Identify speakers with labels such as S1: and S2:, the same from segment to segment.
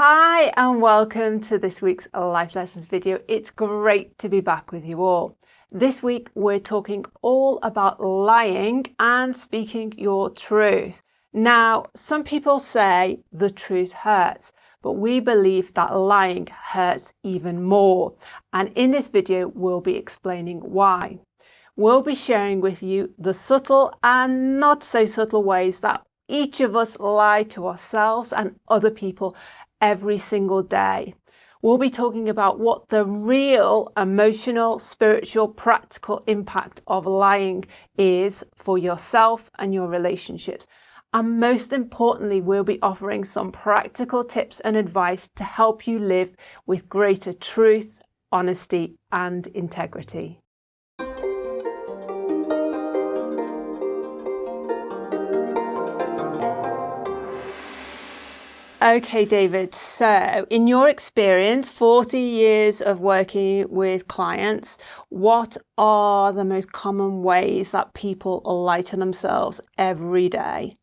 S1: Hi and welcome to this week's Life Lessons video. It's great to be back with you all. This week we're talking all about lying and speaking your truth. Now, some people say the truth hurts, but we believe that lying hurts even more. And in this video, we'll be explaining why. We'll be sharing with you the subtle and not so subtle ways that each of us lie to ourselves and other people every single day. We'll be talking about what the real emotional, spiritual, practical impact of lying is for yourself and your relationships. And most importantly, we'll be offering some practical tips and advice to help you live with greater truth, honesty, and integrity. Okay, David, so in your experience, 40 years of working with clients, what are the most common ways that people lie to themselves every day?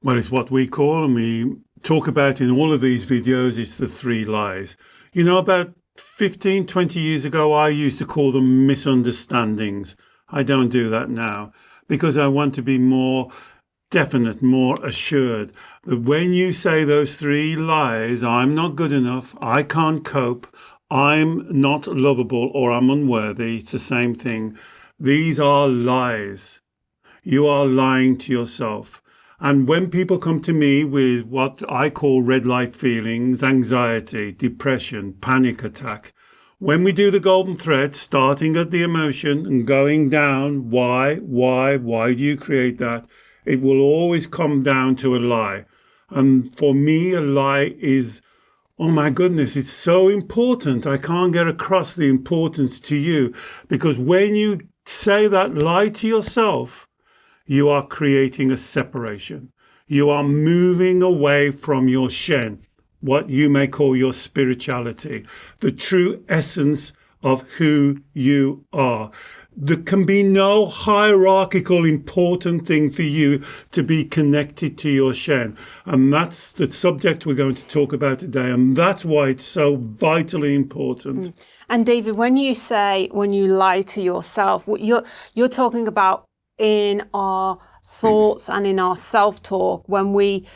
S2: Well, it's what we call, and we talk about in all of these videos, it's the three lies. You know, about 15, 20 years ago, I used to call them misunderstandings. I don't do that now because I want to be more definite, more assured that when you say those three lies, I'm not good enough, I can't cope, I'm not lovable, or I'm unworthy, it's the same thing. These are lies. You are lying to yourself. And when people come to me with what I call red light feelings, anxiety, depression, panic attack, when we do the golden thread, starting at the emotion and going down, why do you create that? It will always come down to a lie. And for me, a lie is, oh my goodness, it's so important. I can't get across the importance to you. Because when you say that lie to yourself, you are creating a separation. You are moving away from your Shen, what you may call your spirituality, the true essence of who you are. There can be no hierarchical important thing for you to be connected to your Shen. And that's the subject we're going to talk about today. And that's why it's so vitally important.
S1: And David, when you lie to yourself, what you're talking about in our thoughts and in our self-talk, when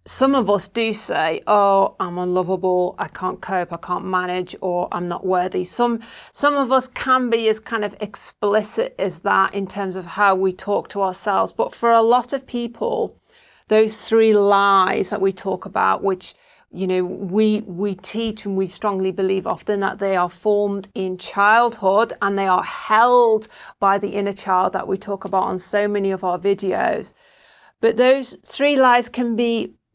S1: some of us do say, oh, I'm unlovable, I can't cope, I can't manage, or I'm not worthy. Some of us can be as kind of explicit as that in terms of how we talk to ourselves. But for a lot of people, those three lies that we talk about, which, you know, we teach and we strongly believe often that they are formed in childhood and they are held by the inner child that we talk about on so many of our videos. But those three lies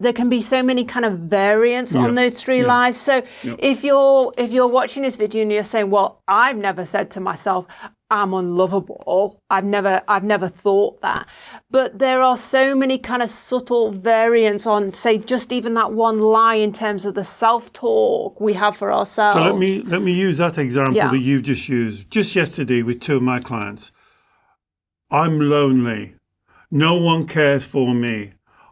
S1: there can be so many kind of variants on those three lies. So if you're watching this video and you're saying, well, I've never said to myself, I'm unlovable. I've never thought that. But there are so many kind of subtle variants on, say, just even that one lie in terms of the self-talk we have for ourselves.
S2: So let me use that example that you've just used. Just yesterday with two of my clients. I'm lonely. No one cares for me.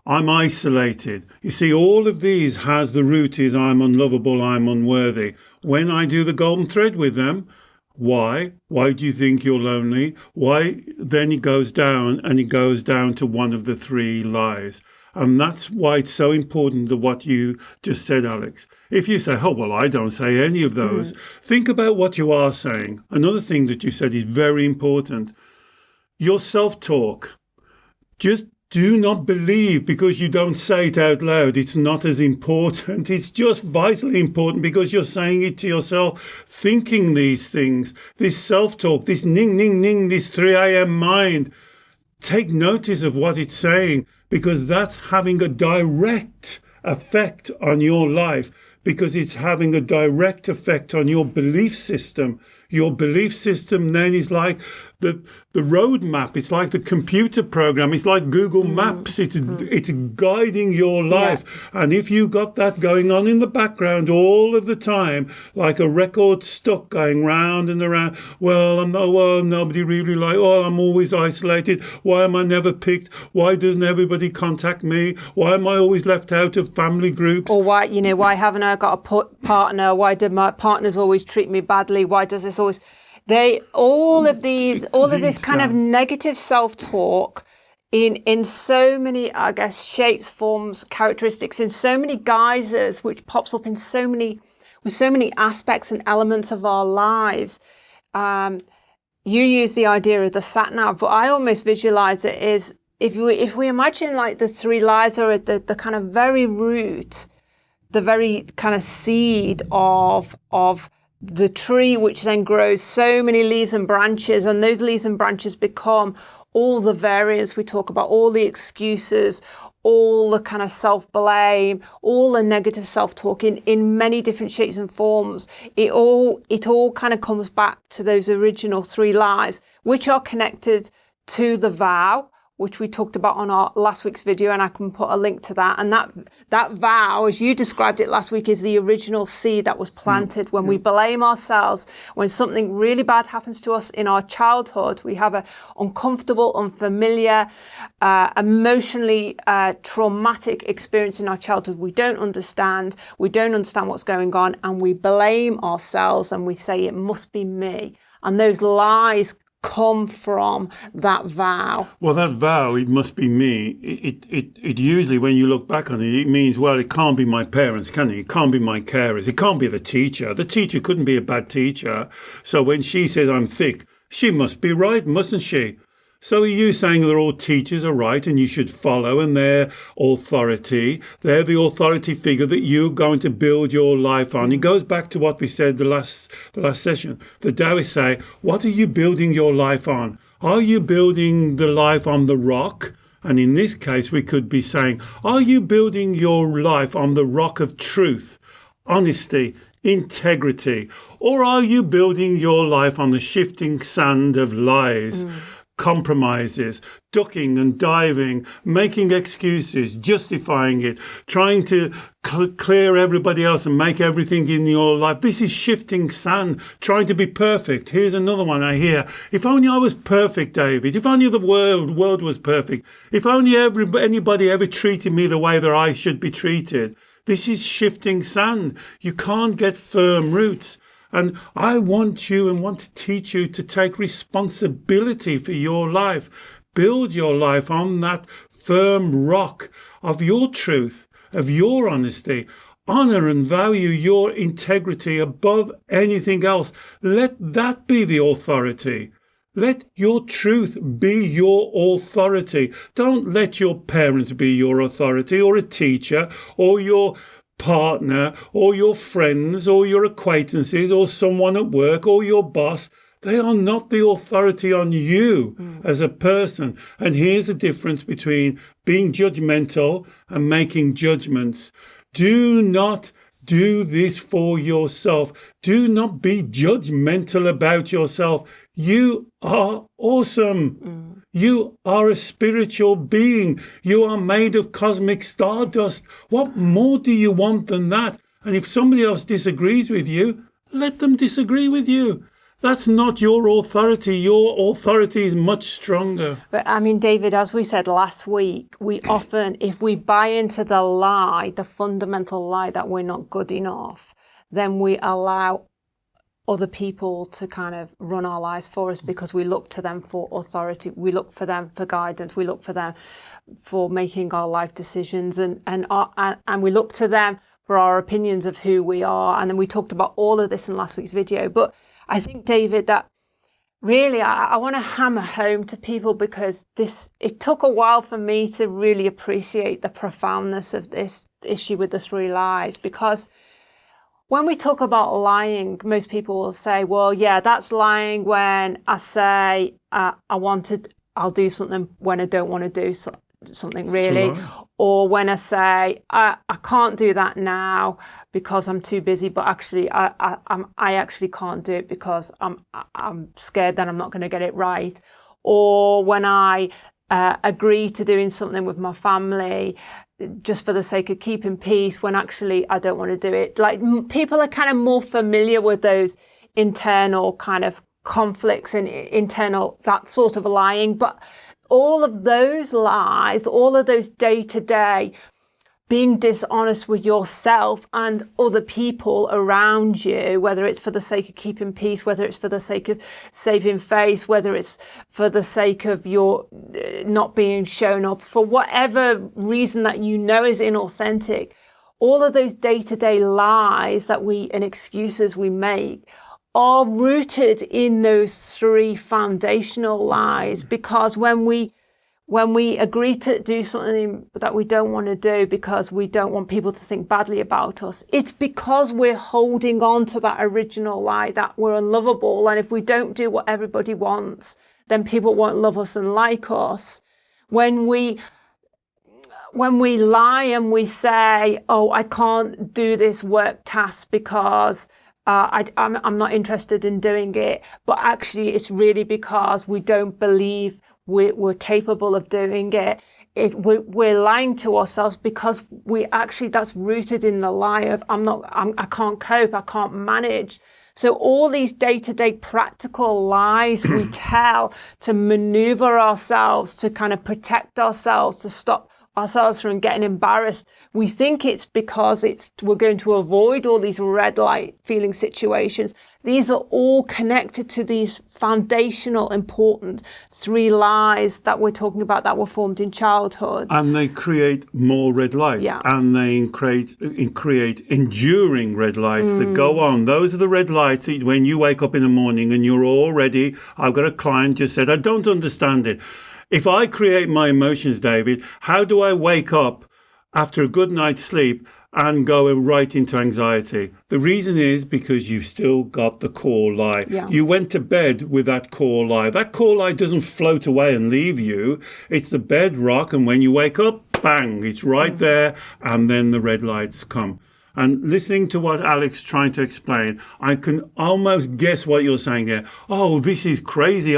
S2: I'm isolated. You see, all of these has the root is I'm unlovable, I'm unworthy. When I do the golden thread with them, why? Why do you think you're lonely? Why? Then it goes down to one of the three lies. And that's why it's so important to what you just said, Alex. If you say, oh, well, I don't say any of those, think about what you are saying. Another thing that you said is very important. Your self-talk. Just do not believe because you don't say it out loud. It's not as important. It's just vitally important because you're saying it to yourself, thinking these things, this self-talk, this ning, ning, ning, this 3 a.m. mind. Take notice of what it's saying because that's having a direct effect on your life because it's having a direct effect on your belief system. Your belief system then is like the roadmap. It's like the computer program. It's like Google Maps. It's guiding your life. Yeah. And if you got that going on in the background all of the time, like a record stuck going round and around, nobody really I'm always isolated. Why am I never picked? Why doesn't everybody contact me? Why am I always left out of family groups?
S1: Or why haven't I got a partner? Why do my partners always treat me badly? Why does this always... all of this kind of negative self-talk in so many, I guess, shapes, forms, characteristics, in so many guises, which pops up with so many aspects and elements of our lives. You use the idea of the sat nav, but I almost visualize it as if we imagine like the three lives are at the kind of very root, the very kind of seed of the tree, which then grows so many leaves and branches, and those leaves and branches become all the variants we talk about, all the excuses, all the kind of self-blame, all the negative self-talk in many different shapes and forms. It all kind of comes back to those original three lies, which are connected to the vow, which we talked about on our last week's video, and I can put a link to that. And that vow, as you described it last week, is the original seed that was planted when we blame ourselves. When something really bad happens to us in our childhood, we have an uncomfortable, unfamiliar, emotionally traumatic experience in our childhood. We don't understand what's going on, and we blame ourselves and we say it must be me. And those lies come from that vow.
S2: Well, that vow, it must be me. It usually, when you look back on it, it means, well, it can't be my parents, can it? It can't be my carers. It can't be the teacher. The teacher couldn't be a bad teacher. So when she says I'm thick, she must be right, mustn't she? So are you saying that all teachers are right and you should follow, and their authority, they're the authority figure that you're going to build your life on? It goes back to what we said the last session. The Taoists say, what are you building your life on? Are you building the life on the rock? And in this case, we could be saying, are you building your life on the rock of truth, honesty, integrity? Or are you building your life on the shifting sand of lies? Compromises, ducking and diving, making excuses, justifying it, trying to clear everybody else and make everything in your life. This is shifting sand, trying to be perfect. Here's another one I hear. If only I was perfect, David. If only the world was perfect. If only anybody ever treated me the way that I should be treated. This is shifting sand. You can't get firm roots. And I want you and want to teach you to take responsibility for your life. Build your life on that firm rock of your truth, of your honesty. Honor and value your integrity above anything else. Let that be the authority. Let your truth be your authority. Don't let your parents be your authority, or a teacher, or your partner, or your friends, or your acquaintances, or someone at work, or your boss. They are not the authority on you as a person. And here's the difference between being judgmental and making judgments. Do not do this for yourself. Do not be judgmental about yourself. You are awesome. You are a spiritual being. You are made of cosmic stardust. What more do you want than that? And if somebody else disagrees with you, let them disagree with you. That's not your authority. Your authority is much stronger.
S1: But I mean, David, as we said last week, we often, if we buy into the lie, the fundamental lie that we're not good enough, then we allow other people to kind of run our lives for us, because we look to them for authority. We look for them for guidance. We look for them for making our life decisions, and we look to them for our opinions of who we are. And then we talked about all of this in last week's video. But I think, David, that really I want to hammer home to people, because it took a while for me to really appreciate the profoundness of this issue with the three lies. Because when we talk about lying, most people will say, well, yeah, that's lying when I say I'll do something when I don't want to do something, really. Or when I say I can't do that now because I'm too busy, but actually I actually can't do it because I'm scared that I'm not going to get it right. Or when I agree to doing something with my family just for the sake of keeping peace, when actually I don't want to do it. Like, people are kind of more familiar with those internal kind of conflicts and internal, that sort of lying. But all of those lies, all of those day-to-day being dishonest with yourself and other people around you, whether it's for the sake of keeping peace, whether it's for the sake of saving face, whether it's for the sake of your not being shown up, for whatever reason that you know is inauthentic, all of those day-to-day lies and excuses we make are rooted in those three foundational lies. Because when we agree to do something that we don't want to do because we don't want people to think badly about us, it's because we're holding on to that original lie that we're unlovable. And if we don't do what everybody wants, then people won't love us and like us. When we lie and we say, oh, I can't do this work task because I'm not interested in doing it, but actually it's really because we don't believe we're capable of doing it. We're lying to ourselves because that's rooted in the lie of I can't cope, I can't manage. So all these day-to-day practical lies we tell to maneuver ourselves, to kind of protect ourselves, to stop ourselves from getting embarrassed. We think it's because we're going to avoid all these red light feeling situations. These are all connected to these foundational, important three lies that we're talking about that were formed in childhood.
S2: And they create more red lights, and they create enduring red lights that go on. Those are the red lights that when you wake up in the morning and you're already, I've got a client just said, I don't understand it. If I create my emotions, David, how do I wake up after a good night's sleep and go right into anxiety? The reason is because you've still got the core lie. Yeah. You went to bed with that core lie. That core lie doesn't float away and leave you. It's the bedrock, and when you wake up, bang, it's right there, and then the red lights come. And listening to what Alex trying to explain, I can almost guess what you're saying there. Oh, this is crazy.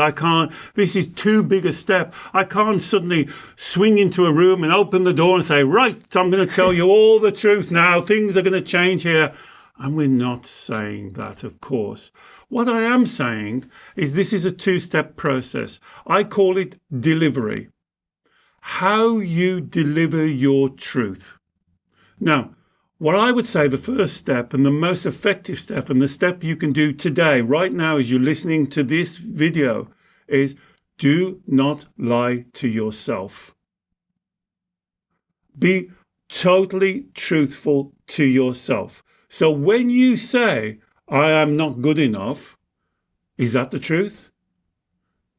S2: This is too big a step. I can't suddenly swing into a room and open the door and say, right, I'm going to tell you all the truth now. Things are going to change here. And we're not saying that, of course. What I am saying is this is a two-step process. I call it delivery. How you deliver your truth. Now, what I would say the first step and the most effective step and the step you can do today, right now as you're listening to this video, is do not lie to yourself. Be totally truthful to yourself. So when you say, I am not good enough, is that the truth?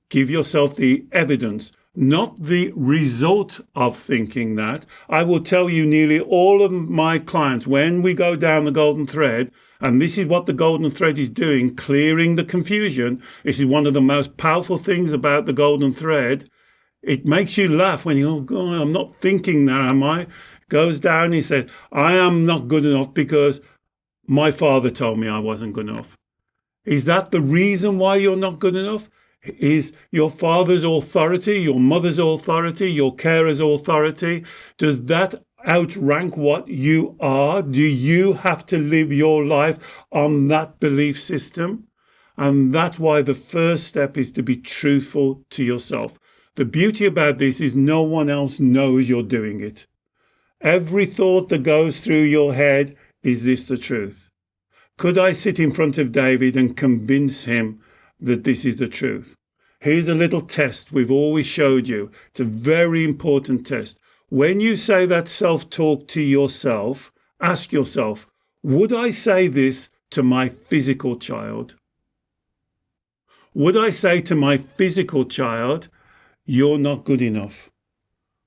S2: Give yourself the evidence, not the result of thinking that. I will tell you nearly all of my clients, when we go down the golden thread, and this is what the golden thread is doing, clearing the confusion. This is one of the most powerful things about the golden thread. It makes you laugh when you go, oh, I'm not thinking that, am I? Goes down, he said, I am not good enough because my father told me I wasn't good enough. Is that the reason why you're not good enough? Is your father's authority, your mother's authority, your carer's authority, does that outrank what you are? Do you have to live your life on that belief system? And that's why the first step is to be truthful to yourself. The beauty about this is no one else knows you're doing it. Every thought that goes through your head, is this the truth? Could I sit in front of David and convince him that this is the truth? Here's a little test we've always showed you. It's a very important test. When you say that self-talk to yourself, ask yourself, would I say this to my physical child? Would I say to my physical child, you're not good enough?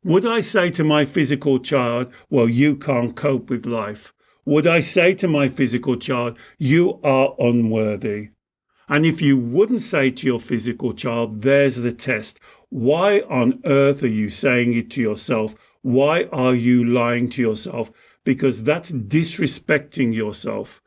S2: Would I say to my physical child, well, you can't cope with life? Would I say to my physical child, you are unworthy? And if you wouldn't say to your physical child, there's the test. Why on earth are you saying it to yourself? Why are you lying to yourself? Because that's disrespecting yourself.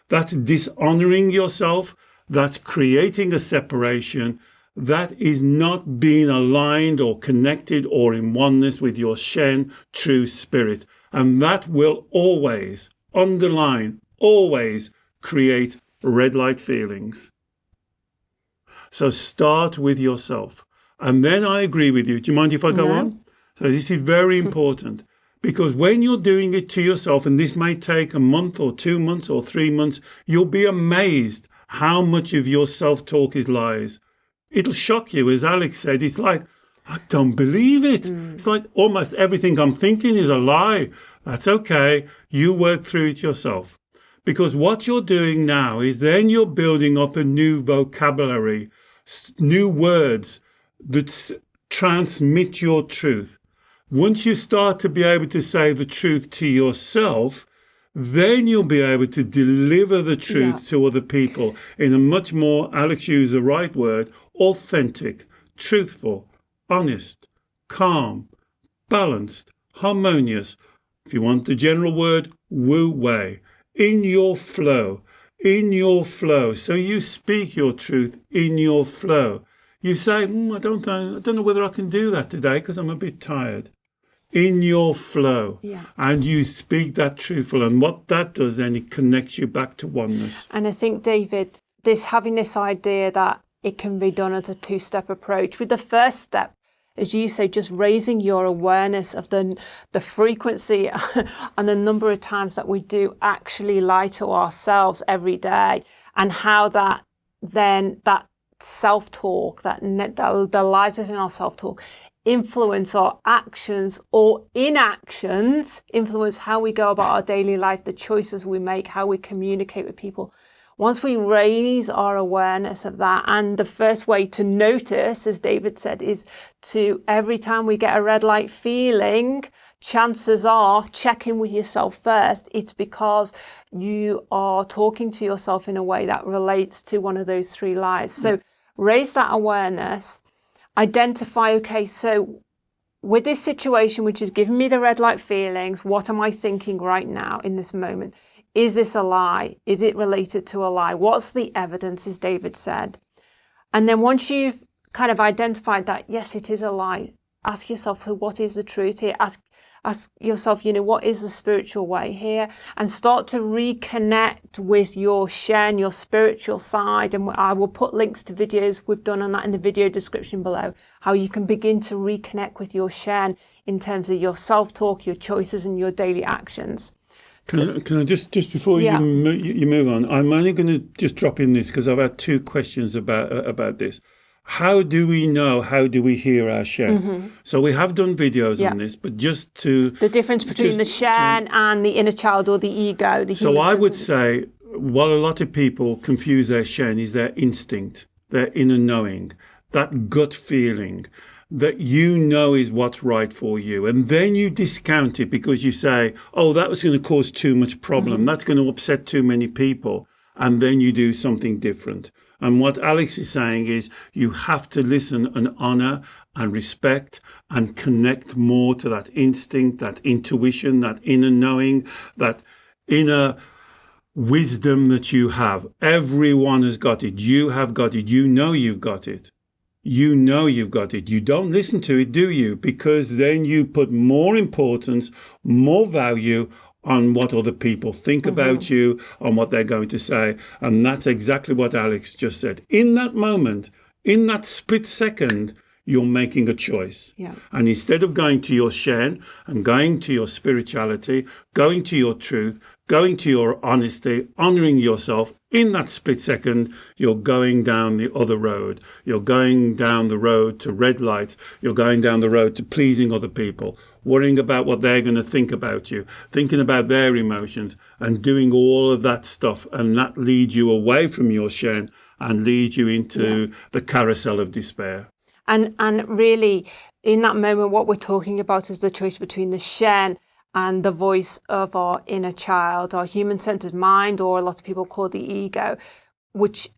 S2: That's dishonoring yourself. That's creating a separation. That is not being aligned or connected or in oneness with your Shen, true spirit. And that will always, underline, always create red light feelings. So start with yourself. And then I agree with you. Do you mind if I go on? So this is very important. Because when you're doing it to yourself, and this may take a month or 2 months or 3 months, you'll be amazed how much of your self-talk is lies. It'll shock you. As Alex said, it's like, I don't believe it. It's like almost everything I'm thinking is a lie. That's okay. You work through it yourself. Because what you're doing now is then you're building up a new vocabulary, new words that transmit your truth. Once you start to be able to say the truth to yourself, then you'll be able to deliver the truth to other people in a much more, Alex used the right word, authentic, truthful, honest, calm, balanced, harmonious. If you want the general word, wu wei. In your flow. So you speak your truth in your flow. You say, I don't know whether I can do that today because I'm a bit tired. In your flow.
S1: Yeah.
S2: And you speak that truthful. And what that does, then it connects you back to oneness.
S1: And I think, David, having this idea that it can be done as a 2-step approach, with the first step, as you say, just raising your awareness of the frequency and the number of times that we do actually lie to ourselves every day, and how that self-talk, the lies within our self-talk influence our actions or inactions, influence how we go about our daily life, the choices we make, how we communicate with people. Once we raise our awareness of that, and the first way to notice, as David said, is to every time we get a red light feeling, chances are, check in with yourself first. It's because you are talking to yourself in a way that relates to one of those 3 lies. So raise that awareness, identify, okay, so with this situation, which is giving me the red light feelings, what am I thinking right now in this moment? Is this a lie? Is it related to a lie? What's the evidence, as David said? And then once you've kind of identified that, yes, it is a lie, ask yourself, so what is the truth here? Ask yourself, what is the spiritual way here? And start to reconnect with your Shen, your spiritual side. And I will put links to videos we've done on that in the video description below, how you can begin to reconnect with your Shen in terms of your self-talk, your choices, and your daily actions.
S2: Can I just before you move on, I'm only going to just drop in this because I've had 2 questions about this. How do we know? How do we hear our Shen? Mm-hmm. So we have done videos on this, but just to
S1: the difference between the Shen and the inner child or the ego.
S2: So I would say what a lot of people confuse their Shen is their instinct, their inner knowing, that gut feeling that is what's right for you. And then you discount it because you say, oh, that was going to cause too much problem. Mm-hmm. That's going to upset too many people. And then you do something different. And what Alex is saying is you have to listen and honor and respect and connect more to that instinct, that intuition, that inner knowing, that inner wisdom that you have. Everyone has got it. You have got it. You know you've got it. You know you've got it. You don't listen to it, do you? Because then you put more importance, more value on what other people think about you, on what they're going to say. And that's exactly what Alex just said. In that moment, in that split second, you're making a choice. Yeah. And instead of going to your Shen and going to your spirituality, going to your truth, going to your honesty, honoring yourself, in that split second, you're going down the other road. You're going down the road to red lights. You're going down the road to pleasing other people, worrying about what they're going to think about you, thinking about their emotions, and doing all of that stuff. And that leads you away from your Shen and leads you into the carousel of despair.
S1: And really, in that moment, what we're talking about is the choice between the Shen and the voice of our inner child, our human-centered mind, or a lot of people call the ego,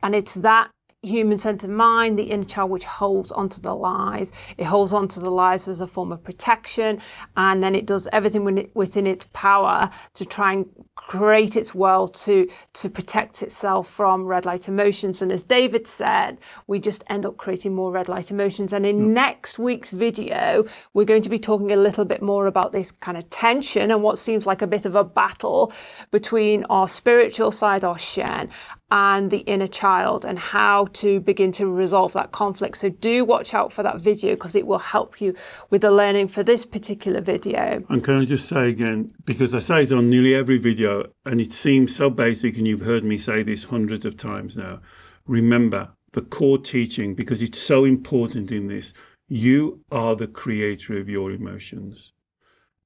S1: and it's that human-centered mind, the inner child, which holds onto the lies. It holds onto the lies as a form of protection, and then it does everything within its power to try and create its world to protect itself from red light emotions. And as David said, we just end up creating more red light emotions. And in next week's video, we're going to be talking a little bit more about this kind of tension and what seems like a bit of a battle between our spiritual side, our Shen, and the inner child, and how to begin to resolve that conflict. So do watch out for that video, because it will help you with the learning for this particular video.
S2: And can I just say again, because I say it on nearly every video, and it seems so basic, and you've heard me say this hundreds of times now, remember the core teaching, because it's so important in this. You are the creator of your emotions.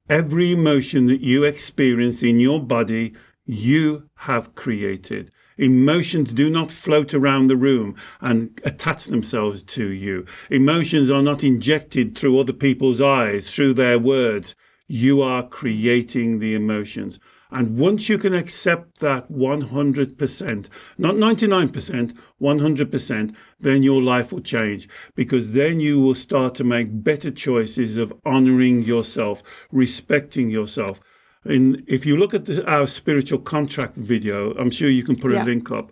S2: Every emotion that you experience in your body, you have created. Emotions do not float around the room and attach themselves to you. Emotions are not injected through other people's eyes, through their words. You are creating the emotions. And once you can accept that 100%, not 99%, 100%, then your life will change, because then you will start to make better choices of honoring yourself, respecting yourself. And if you look at our spiritual contract video, I'm sure you can put a link up.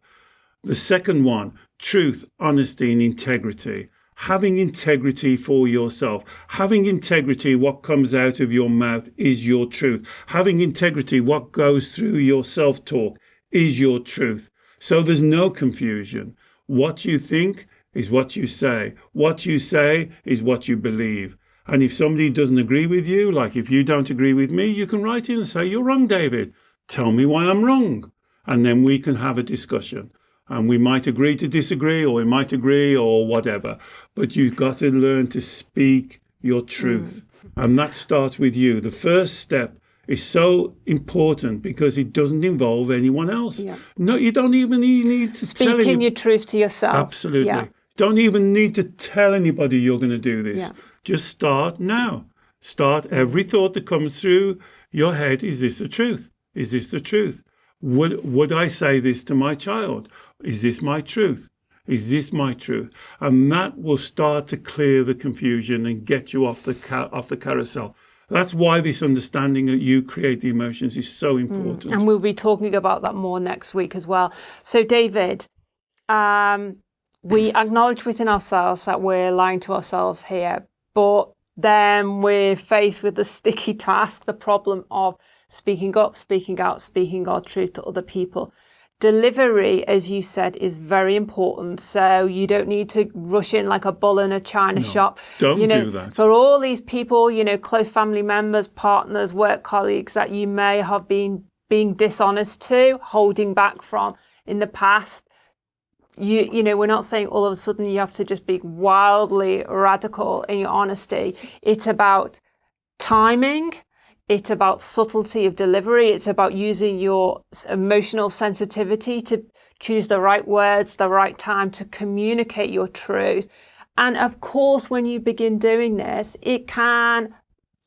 S2: The second one, truth, honesty, and integrity. Having integrity for yourself. Having integrity, what comes out of your mouth is your truth. Having integrity, what goes through your self-talk is your truth. So there's no confusion. What you think is what you say. What you say is what you believe. And if somebody doesn't agree with you, like if you don't agree with me, you can write in and say, you're wrong, David. Tell me why I'm wrong. And then we can have a discussion. And we might agree to disagree, or we might agree, or whatever. But you've got to learn to speak your truth. And that starts with you. The first step is so important, because it doesn't involve anyone else. Yeah. No, you don't even need to tell anybody.
S1: Speaking your truth to yourself.
S2: Absolutely. Yeah. Don't even need to tell anybody you're going to do this. Yeah. Just start now. Start every thought that comes through your head. Is this the truth? Is this the truth? Would I say this to my child? Is this my truth? Is this my truth? And that will start to clear the confusion and get you off the carousel. That's why this understanding that you create the emotions is so important.
S1: And we'll be talking about that more next week as well. So, David, we acknowledge within ourselves that we're lying to ourselves here, but then we're faced with the sticky task, the problem of speaking up, speaking out, speaking our truth to other people. Delivery, as you said, is very important. So you don't need to rush in like a bull in a china shop.
S2: Don't do that.
S1: For all these people, close family members, partners, work colleagues that you may have been being dishonest to, holding back from in the past. We're not saying all of a sudden you have to just be wildly radical in your honesty. It's about timing. It's about subtlety of delivery. It's about using your emotional sensitivity to choose the right words, the right time to communicate your truth. And of course, when you begin doing this, it can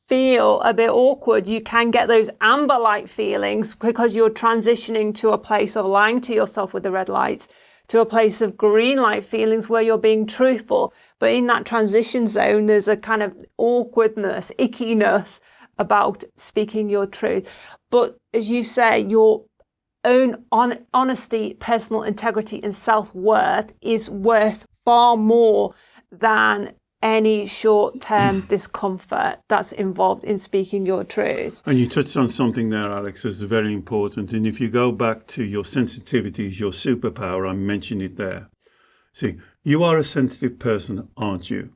S1: feel a bit awkward. You can get those amber light feelings because you're transitioning to a place of lying to yourself with the red lights, to a place of green light feelings where you're being truthful. But in that transition zone, there's a kind of awkwardness, ickiness about speaking your truth. But as you say, your own honesty, personal integrity, and self-worth is worth far more than any short-term discomfort that's involved in speaking your truth.
S2: And you touched on something there, Alex, that's very important. And if you go back to your sensitivities, your superpower, I mentioned it there. See, you are a sensitive person, aren't you?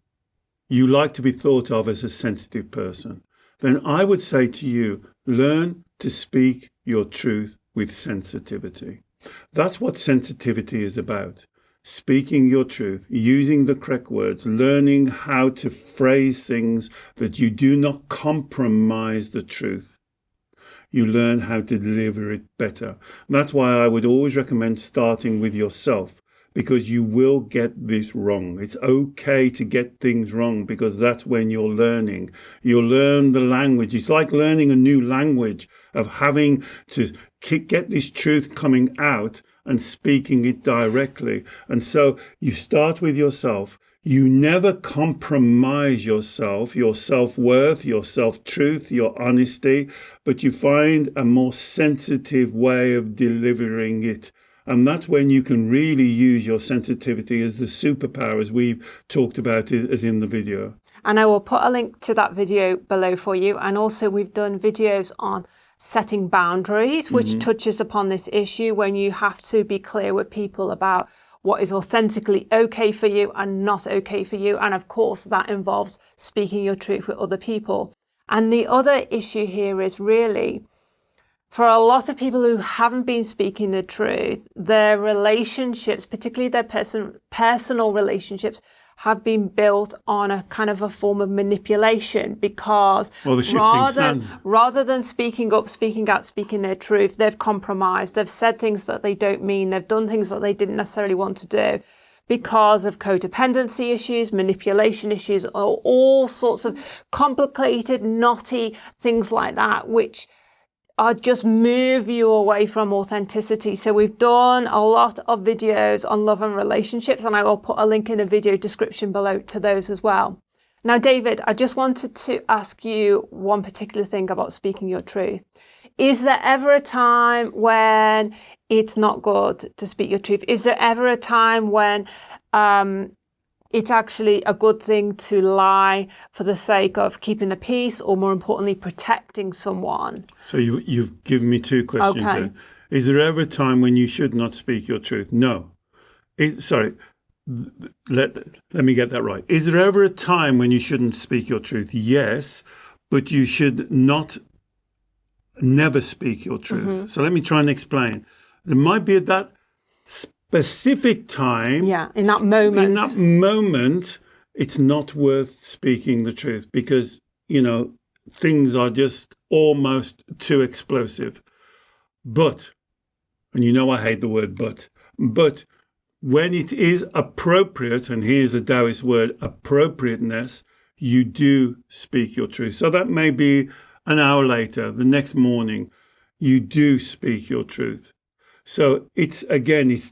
S2: You like to be thought of as a sensitive person. Then I would say to you, learn to speak your truth with sensitivity. That's what sensitivity is about. Speaking your truth, using the correct words, learning how to phrase things that you do not compromise the truth. You learn how to deliver it better. And that's why I would always recommend starting with yourself, because you will get this wrong. It's okay to get things wrong, because that's when you're learning. You'll learn the language. It's like learning a new language, of having to get this truth coming out and speaking it directly. And so you start with yourself. You never compromise yourself, your self-worth, your self-truth, your honesty, but you find a more sensitive way of delivering it. And that's when you can really use your sensitivity as the superpower, as we've talked about it as in the video.
S1: And I will put a link to that video below for you. And also we've done videos on setting boundaries, which touches upon this issue when you have to be clear with people about what is authentically okay for you and not okay for you. And of course, that involves speaking your truth with other people. And the other issue here is really, for a lot of people who haven't been speaking the truth, their relationships, particularly their personal relationships, have been built on a kind of a form of manipulation, because rather than speaking up, speaking out, speaking their truth, they've compromised. They've said things that they don't mean. They've done things that they didn't necessarily want to do because of codependency issues, manipulation issues, or all sorts of complicated, knotty things like that, which are just move you away from authenticity. So we've done a lot of videos on love and relationships, and I will put a link in the video description below to those as well. Now, David, I just wanted to ask you one particular thing about speaking your truth. Is there ever a time when it's not good to speak your truth? Is there ever a time when it's actually a good thing to lie for the sake of keeping the peace, or more importantly, protecting someone?
S2: So you've given me two questions there. Is there ever a time when you should not speak your truth? No. Let me get that right. Is there ever a time when you shouldn't speak your truth? Yes, but you should never speak your truth. So let me try and explain. There might be that specific time.
S1: Yeah, in that moment.
S2: In that moment, it's not worth speaking the truth because, things are just almost too explosive. But, and I hate the word but when it is appropriate, and here's the Taoist word, appropriateness, you do speak your truth. So that may be an hour later, the next morning, you do speak your truth. So it's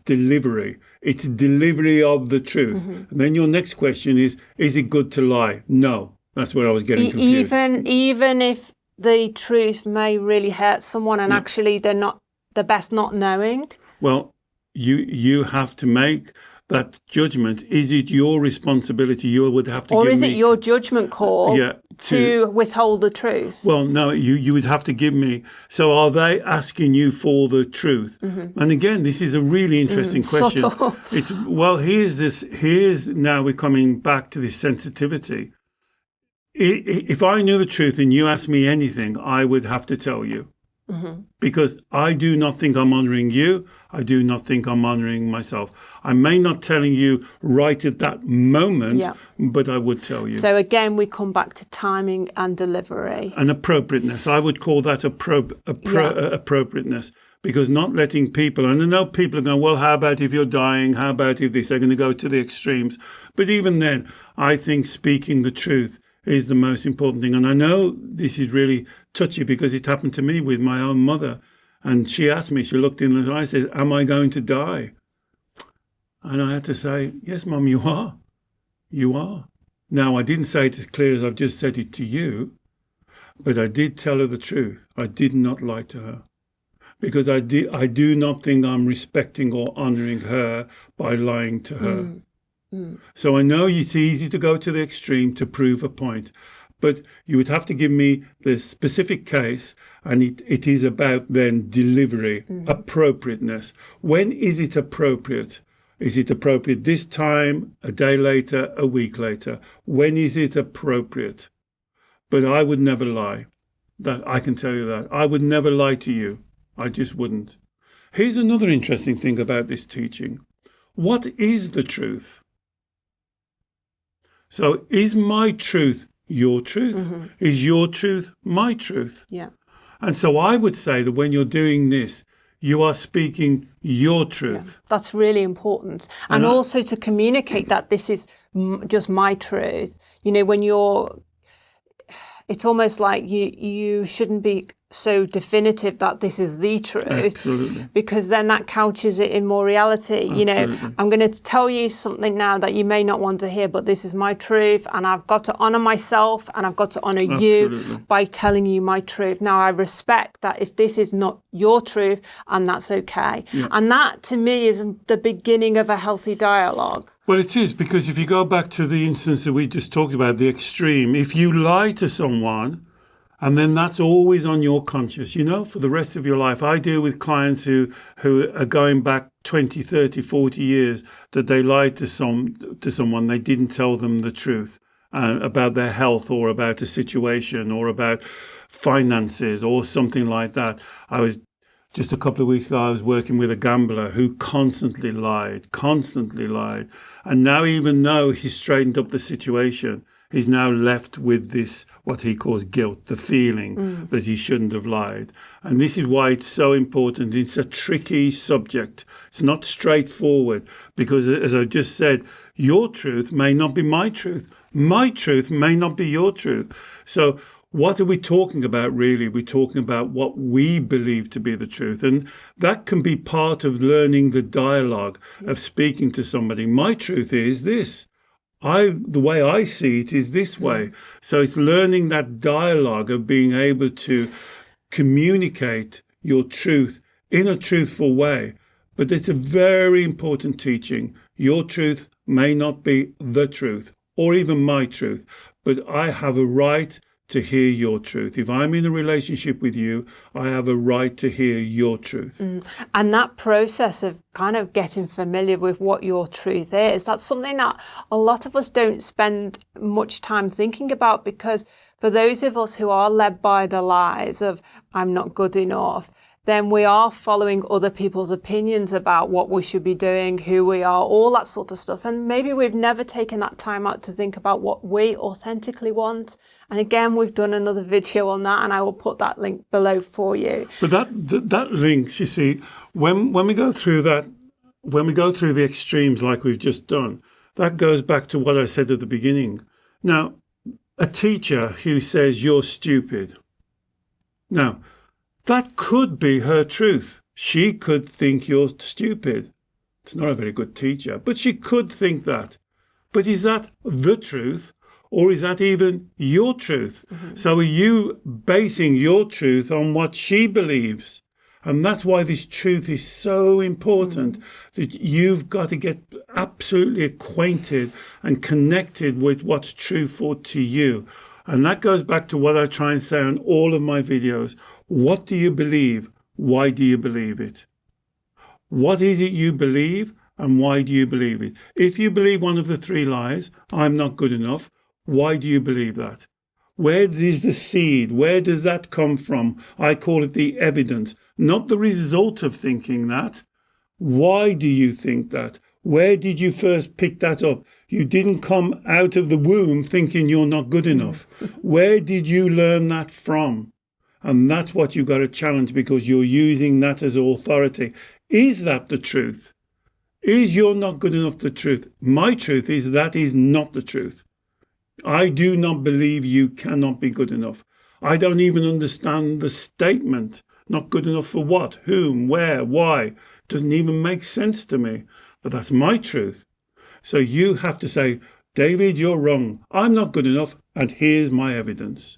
S2: delivery. It's delivery of the truth. And then your next question is it good to lie? No. That's where I was getting confused.
S1: Even if the truth may really hurt someone and actually they're best not knowing?
S2: Well, you have to make that judgment. Is it your responsibility? You would have to
S1: Or is it your judgment call to withhold the truth?
S2: Well, no, you would have to give me. So are they asking you for the truth? And again, this is a really interesting question.
S1: Subtle.
S2: Here's now we're coming back to this sensitivity. If I knew the truth and you asked me anything, I would have to tell you. Because I do not think I'm honoring you. I do not think I'm honoring myself. I may not telling you right at that moment, but I would tell you.
S1: So again, we come back to timing and delivery.
S2: And appropriateness. I would call that appropriateness. Because not letting people, and I know people are going, well, how about if you're dying? How about if this? They're going to go to the extremes. But even then, I think speaking the truth is the most important thing. And I know this is really touchy because it happened to me with my own mother. And she asked me, she looked in the eye and said, am I going to die? And I had to say, yes, Mum, you are. You are. Now, I didn't say it as clear as I've just said it to you, but I did tell her the truth. I did not lie to her. Because I do not think I'm respecting or honouring her by lying to her. So I know it's easy to go to the extreme to prove a point, but you would have to give me the specific case, and it is about then delivery, appropriateness. When is it appropriate? Is it appropriate this time, a day later, a week later? When is it appropriate? But I would never lie. That I can tell you that. I would never lie to you. I just wouldn't. Here's another interesting thing about this teaching. What is the truth? So is my truth your truth? Is your truth my truth?
S1: Yeah.
S2: And so I would say that when you're doing this, you are speaking your truth.
S1: Yeah, that's really important. And also to communicate that this is just my truth. When it's almost like you shouldn't be so definitive that this is the truth.
S2: Absolutely.
S1: Because then that couches it in more reality.
S2: Absolutely.
S1: I'm going to tell you something now that you may not want to hear, but this is my truth, and I've got to honour myself, and I've got to honour you by telling you my truth. Now, I respect that if this is not your truth, and that's okay. Yeah. And that, to me, is the beginning of a healthy dialogue.
S2: Well, it is, because if you go back to the instance that we just talked about, the extreme, if you lie to someone And then that's always on your conscious, for the rest of your life. I deal with clients who are going back 20, 30, 40 years that they lied to someone. They didn't tell them the truth about their health or about a situation or about finances or something like that. Just a couple of weeks ago, I was working with a gambler who constantly lied. And now, even though he's straightened up the situation, he's now left with this, what he calls guilt, the feeling that he shouldn't have lied. And this is why it's so important. It's a tricky subject. It's not straightforward because, as I just said, your truth may not be my truth. My truth may not be your truth. So what are we talking about, really? We're talking about what we believe to be the truth. And that can be part of learning the dialogue of speaking to somebody. My truth is this. The way I see it is this way. So it's learning that dialogue of being able to communicate your truth in a truthful way. But it's a very important teaching. Your truth may not be the truth or even my truth, but I have a right to hear your truth. If I'm in a relationship with you, I have a right to hear your truth.
S1: And that process of kind of getting familiar with what your truth is, that's something that a lot of us don't spend much time thinking about, because for those of us who are led by the lies of I'm not good enough, then we are following other people's opinions about what we should be doing, who we are, all that sort of stuff. And maybe we've never taken that time out to think about what we authentically want. And again, we've done another video on that, and I will put that link below for you.
S2: But that links, you see, when we go through that, when we go through the extremes like we've just done, that goes back to what I said at the beginning. Now, a teacher who says you're stupid. Now, that could be her truth. She could think you're stupid. It's not a very good teacher, but she could think that. But is that the truth, or is that even your truth? So are you basing your truth on what she believes? And that's why this truth is so important, that you've got to get absolutely acquainted and connected with what's truthful to you. And that goes back to what I try and say on all of my videos. What do you believe? Why do you believe it? What is it you believe, and why do you believe it? If you believe one of the three lies, I'm not good enough, why do you believe that? Where is the seed? Where does that come from? I call it the evidence, not the result of thinking that. Why do you think that? Where did you first pick that up? You didn't come out of the womb thinking you're not good enough. Where did you learn that from? And that's what you've got to challenge, because you're using that as authority. Is that the truth? Is you're not good enough the truth? My truth is that is not the truth. I do not believe you cannot be good enough. I don't even understand the statement. Not good enough for what? Whom? Where? Why? Doesn't even make sense to me. But that's my truth. So you have to say, David, you're wrong. I'm not good enough, and here's my evidence.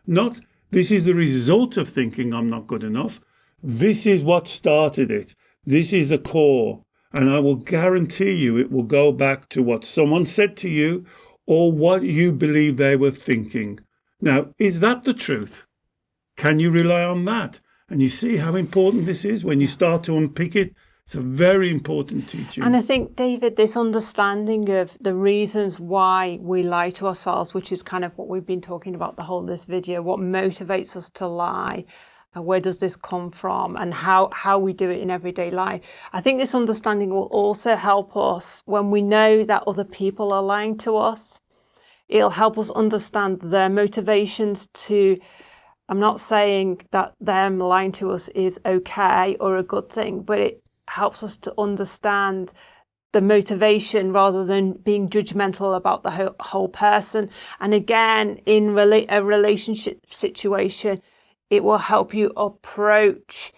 S2: Not, this is the result of thinking I'm not good enough. This is what started it. This is the core. And I will guarantee you it will go back to what someone said to you or what you believe they were thinking. Now, is that the truth? Can you rely on that? And you see how important this is when you start to unpick it. It's a very important teaching.
S1: And I think, David, this understanding of the reasons why we lie to ourselves, which is kind of what we've been talking about the whole of this video, what motivates us to lie, where does this come from, and how we do it in everyday life. I think this understanding will also help us when we know that other people are lying to us. It'll help us understand their motivations to, I'm not saying that them lying to us is okay or a good thing, but it helps us to understand the motivation rather than being judgmental about the whole person. And again, in a relationship situation, it will help you approach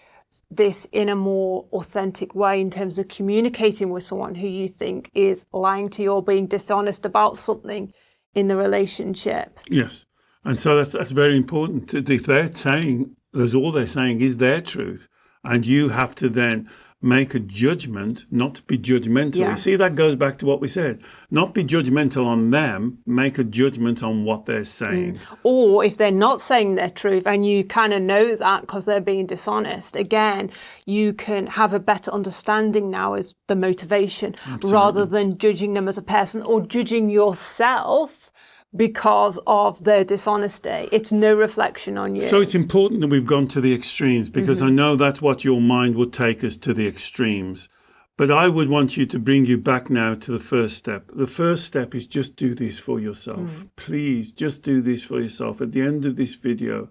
S1: this in a more authentic way in terms of communicating with someone who you think is lying to you or being dishonest about something in the relationship.
S2: Yes. And so that's very important. If they're saying, that's all they're saying is their truth, and you have to then make a judgment, not be judgmental.
S1: Yeah.
S2: You see, that goes back to what we said. Not be judgmental on them, make a judgment on what they're saying.
S1: Or if they're not saying their truth and you kind of know that because they're being dishonest, again, you can have a better understanding now as the motivation. Absolutely. Rather than judging them as a person or judging yourself because of their dishonesty. It's no reflection on you.
S2: So it's important that we've gone to the extremes, because I know that's what your mind would take us, to the extremes. But I would want you to bring you back now to the first step. The first step is just do this for yourself. Please, just do this for yourself. At the end of this video,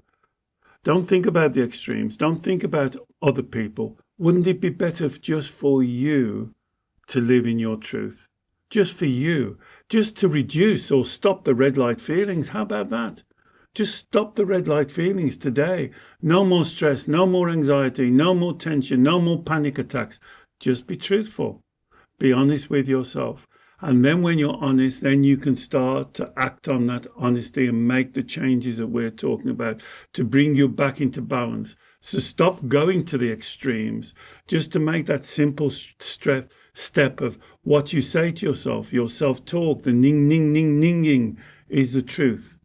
S2: don't think about the extremes. Don't think about other people. Wouldn't it be better just for you to live in your truth? Just for you, just to reduce or stop the red light feelings. How about that? Just stop the red light feelings today. No more stress, no more anxiety, no more tension, no more panic attacks. Just be truthful. Be honest with yourself. And then when you're honest, then you can start to act on that honesty and make the changes that we're talking about to bring you back into balance. So stop going to the extremes, just to make that simple step of what you say to yourself, your self-talk, the ning, ning, ning, ninging is the truth.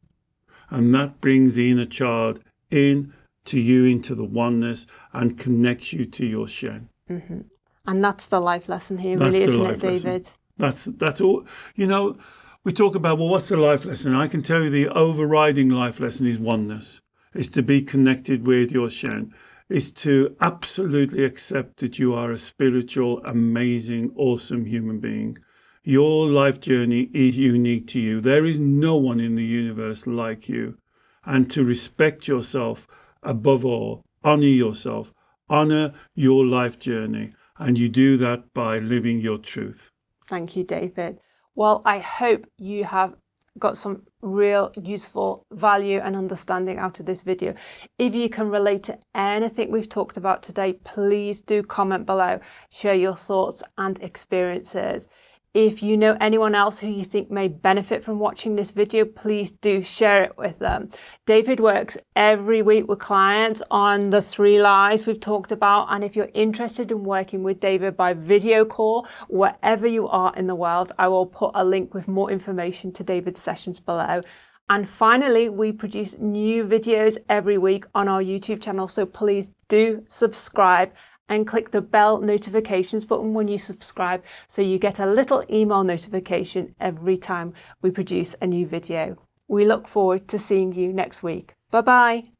S2: And that brings the inner child in to you, into the oneness, and connects you to your Shen.
S1: And that's the life lesson here, really, isn't it, David?
S2: That's all. You know, we talk about, well, what's the life lesson? I can tell you the overriding life lesson is oneness. It's to be connected with your Shen. Is to absolutely accept that you are a spiritual, amazing, awesome human being. Your life journey is unique to you. There is no one in the universe like you. And to respect yourself above all, honor yourself, honor your life journey. And you do that by living your truth.
S1: Thank you, David. Well, I hope you have got some real useful value and understanding out of this video. If you can relate to anything we've talked about today, please do comment below, share your thoughts and experiences. If you know anyone else who you think may benefit from watching this video, please do share it with them. David works every week with clients on the 3 lies we've talked about. And if you're interested in working with David by video call, wherever you are in the world, I will put a link with more information to David's sessions below. And finally, we produce new videos every week on our YouTube channel. So please do subscribe and click the bell notifications button when you subscribe so you get a little email notification every time we produce a new video. We look forward to seeing you next week. Bye-bye.